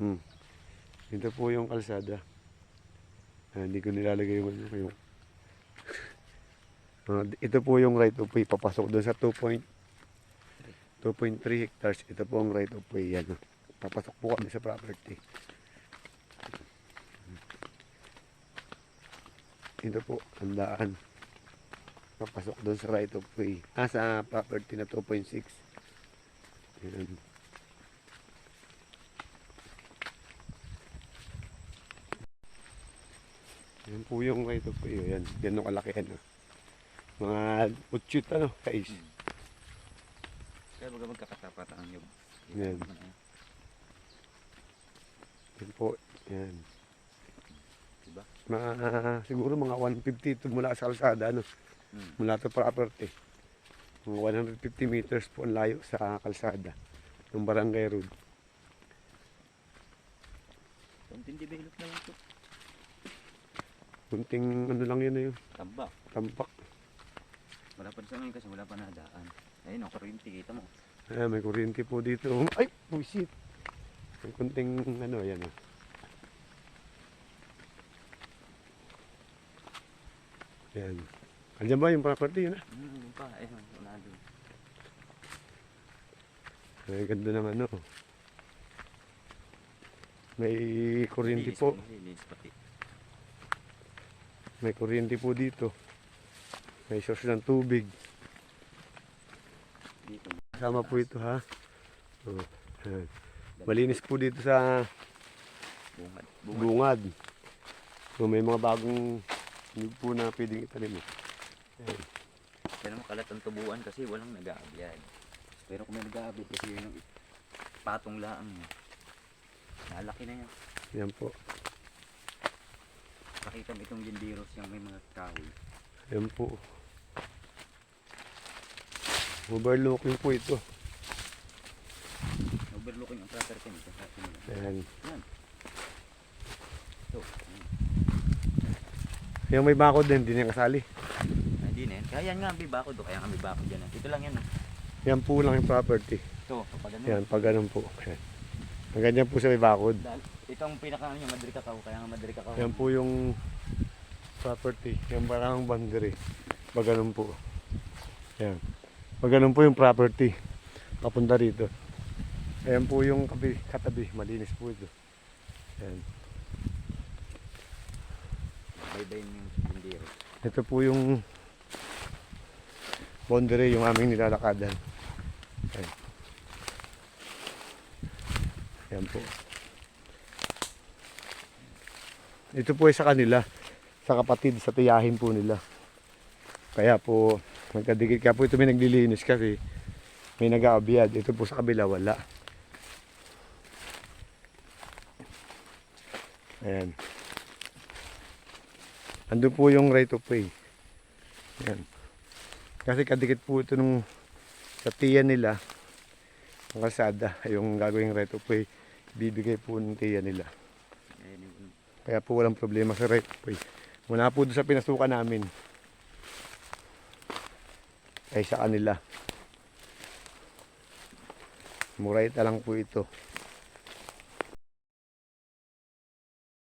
Hmm. Ito po yung kalsada. Hindi ko nilalagay yung ito po yung right of way papasok doon sa 2.3 hectares. Ito po ang right of way yan. Papasok po kami sa property. Ito po ang daan. Papasok doon sa right of way. Sa property na 2.6. Yan. Yan po yung right of way. Yan. Yan yung kalaki. Mga utsut kais. Kaya baga magkakatapat ang yung. Yan. Yan po. Yan. Diba? Siguro mga 150 ito mula sa kalsada. Mula sa property. Mga 150 meters po ang layo sa kalsada ng Barangay Road. Kunting develop na lang ito. Kunting lang yun na yun. Tambak. Tampak. Wala pa sa ngayon kasi wala pa nadaan. Ayun ang kuryente, kita mo. May kuryente po dito. Ay! Buisit! May kunting yan Yan. Andiyan ba yung property yun Yung pa, ayun, wala doon. Ay, ganda ng May kuryente po. Linis pati. May kuryente po dito. May source ng tubig. Dito. Kasama po ito Malinis po dito sa bungad. May mga bagong nyug po na pwedeng itanim. Kaya naman kalat ang tubuan kasi walang nag-aabyad. Pero kung may nag-aabyad kasi yun yung patong laang. Nalaki na yan. Yan po. Pakita mo itong genderos yung may mga kahoy. Yan po. Overlooking po ito. Overlooking ang property nito. Ayan. Yan. Ito. Yung may bakod din, hindi niya kasali. Hindi na yan. Kaya yan nga ang bibakod. Kaya nga ang bibakod dyan. Ito lang yan. Yan po lang yung property. Ito. Pag ganun. Yan, pag ganun po. Ayan. Ang ganyan po sa may bakod. Itong pinaka yung Madrid Cacao. Kaya nga Madrid Cacao. Yan po yung property. Yung parang boundary. Pag ganun po. Yan. Pag ganun po yung property. Papunta rito. Ayan po yung katabi. Malinis po ito. Ayan. Bye-bye yung bindero. Ito po yung boundary, yung aming nilalakadan. Ayan. Ayan po. Ito po ay sa kanila. Sa kapatid, sa tiyahin po nila. Kaya po, nagkadikit. Kaya po ito may naglilinis kasi may nag-aabyad. Ito po sa kabila, wala. Ayan. Andun po yung right of way. Ayan. Kasi kadikit po ito nung sa tiyan nila, ang kalsada, yung gagawing right of way, bibigay po ng tiyan nila. Kaya po walang problema sa right of way. Mula po doon sa pinasukan namin, ay sa kanila. Murayta lang po ito.